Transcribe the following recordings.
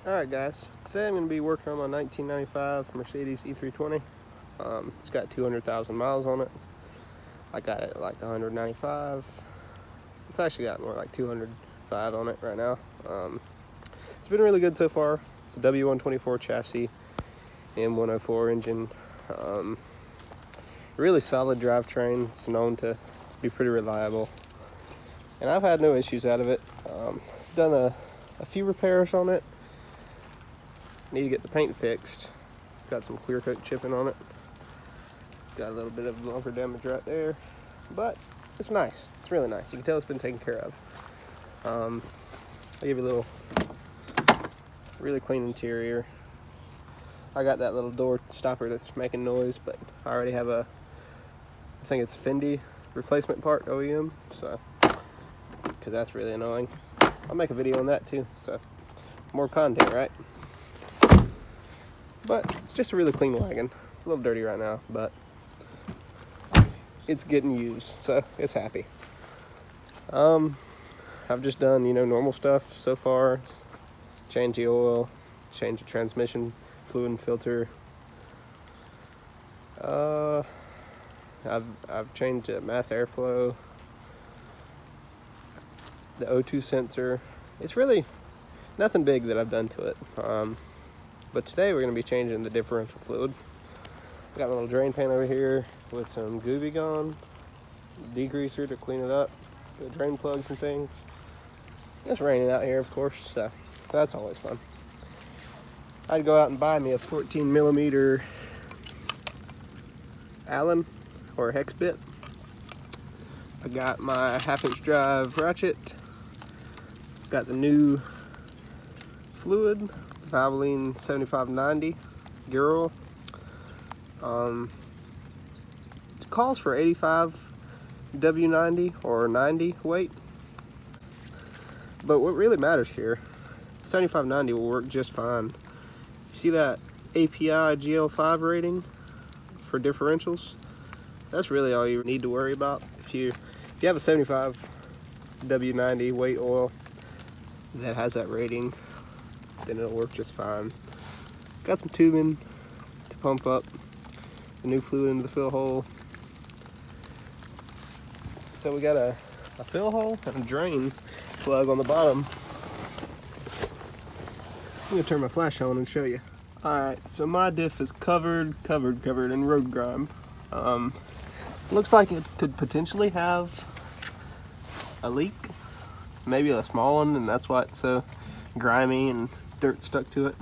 Alright guys, today I'm going to be working on my 1995 Mercedes E320. It's got 200,000 miles on it. I got it at like 195. It's actually got more like 205 on it right now. It's been really good so far. It's a w124 chassis, M104 engine. Really solid drivetrain. It's known to be pretty reliable. And I've had no issues out of it. Done a few repairs on it. Need to get the paint fixed. It's got some clear coat chipping on it. Got a little bit of bumper damage right there, but it's nice. It's really nice. You can tell it's been taken care of. I'll give you a little really clean interior. I got that little door stopper that's making noise, but I already have I think it's Fendi replacement part OEM, so because that's really annoying. I'll make a video on that too, so more content, right? But it's just a really clean wagon. It's a little dirty right now, but it's getting used, so it's happy. I've just done, normal stuff so far. Change the oil, change the transmission fluid and filter. I've changed the mass airflow, the O2 sensor. It's really nothing big that I've done to it. But today we're going to be changing the differential fluid. Got a little drain pan over here with some Gooby Gone, degreaser to clean it up, the drain plugs and things. It's raining out here, of course, so that's always fun. I'd go out and buy me a 14mm Allen or hex bit. I got my 1/2" drive ratchet. Got the new fluid, Valvoline 7590 Girl. It calls for 85 W90 or 90 weight, but what really matters here, 7590 will work just fine. You see that API GL5 rating for differentials? That's really all you need to worry about. If you have a 75 W90 weight oil that has that rating, then it'll work just fine. Got some tubing to pump up the new fluid into the fill hole. So we got a fill hole and a drain plug on the bottom. I'm gonna turn my flash on and show you. Alright, so my diff is covered in road grime. Looks like it could potentially have a leak, maybe a small one, and that's why it's so grimy and dirt stuck to it.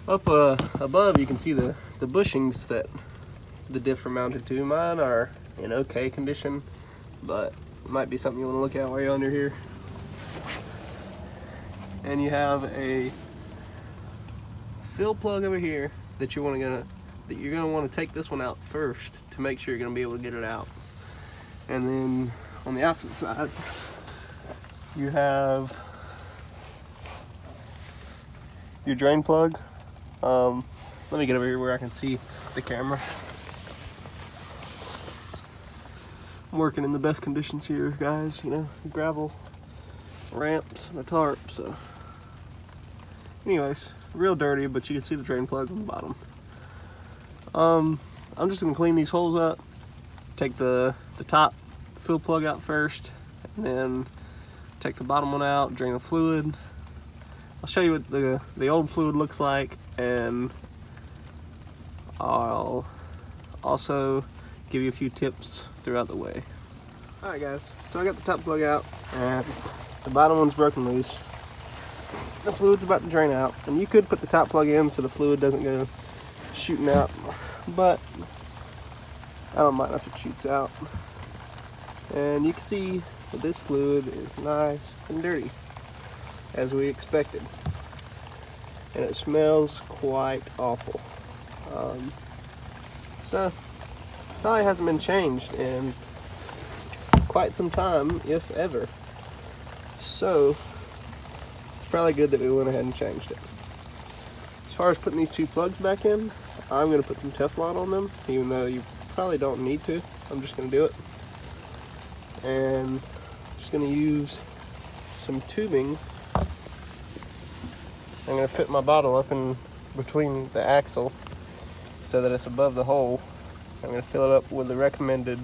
Up above you can see the bushings that the diff are mounted to. Mine are in okay condition, but it might be something you want to look at while you're under here. And you have a fill plug over here that you're gonna want to take this one out first to make sure you're gonna be able to get it out. And then on the opposite side you have your drain plug. Let me get over here where I can see the camera. I'm working in the best conditions here, guys. Gravel, ramps, and a tarp. So, anyways, real dirty, but you can see the drain plug on the bottom. I'm just gonna clean these holes up. Take the top fill plug out first, and then take the bottom one out. Drain the fluid. I'll show you what the old fluid looks like, and I'll also give you a few tips throughout the way. Alright guys, so I got the top plug out and the bottom one's broken loose. The fluid's about to drain out, and you could put the top plug in so the fluid doesn't go shooting out, but I don't mind if it shoots out. And you can see that this fluid is nice and dirty, as we expected, and it smells quite awful. So probably hasn't been changed in quite some time, if ever. So it's probably good that we went ahead and changed it. As far as putting these two plugs back in, I'm going to put some Teflon on them, even though you probably don't need to. I'm just going to do it. And I'm just going to use some tubing I'm going to fit my bottle up in between the axle so that it's above the hole. I'm going to fill it up with the recommended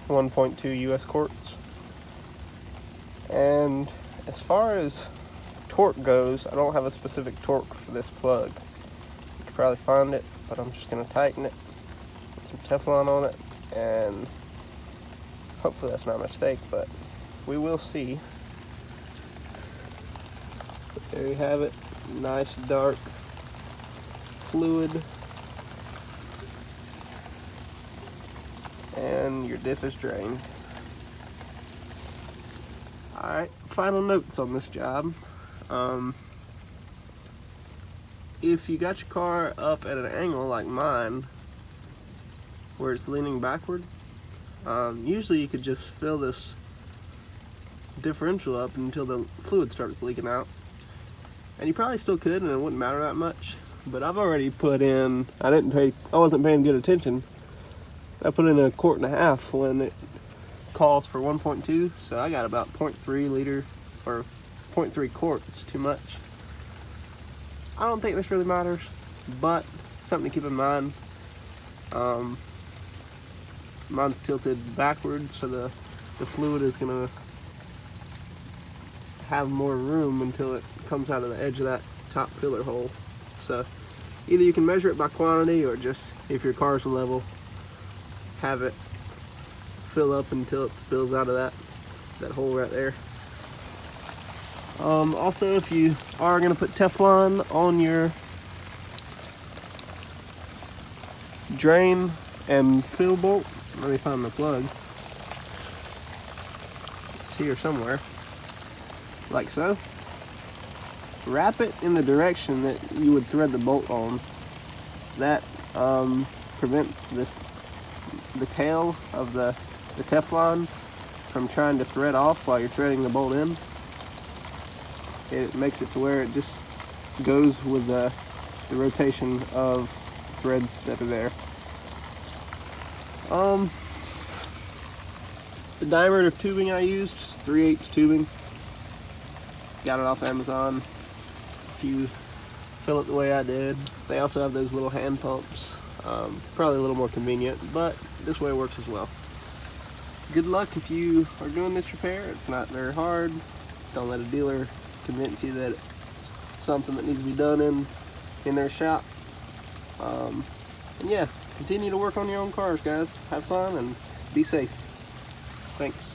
1.2 US quarts. And as far as torque goes, I don't have a specific torque for this plug. You could probably find it, but I'm just going to tighten it, put some Teflon on it, and hopefully that's not a mistake, but we will see. But there you have it, nice dark fluid, and your diff is drained. Alright, final notes on this job. If you got your car up at an angle like mine, where it's leaning backward, usually you could just fill this differential up until the fluid starts leaking out. And you probably still could, and it wouldn't matter that much. But I've already put in, I wasn't paying good attention. I put in 1.5 quarts when it calls for 1.2, so I got about 0.3 liter or 0.3 quarts too much. I don't think this really matters, but something to keep in mind. Mine's tilted backwards, so the fluid is gonna have more room until it comes out of the edge of that top filler hole. So either you can measure it by quantity, or just, if your car's level, have it fill up until it spills out of that hole right there. Also, if you are going to put Teflon on your drain and fill bolt, let me find the plug. It's here somewhere, like so. Wrap it in the direction that you would thread the bolt on. That prevents the tail of the Teflon from trying to thread off while you're threading the bolt in. It makes it to where it just goes with the rotation of threads that are there. The diameter of tubing I used, 3/8 tubing. Got it off Amazon. If you fill it the way I did. They also have those little hand pumps. Probably a little more convenient, but this way works as well. Good luck if you are doing this repair. It's not very hard. Don't let a dealer convince you that it's something that needs to be done in their shop. And yeah, continue to work on your own cars, guys. Have fun and be safe. Thanks.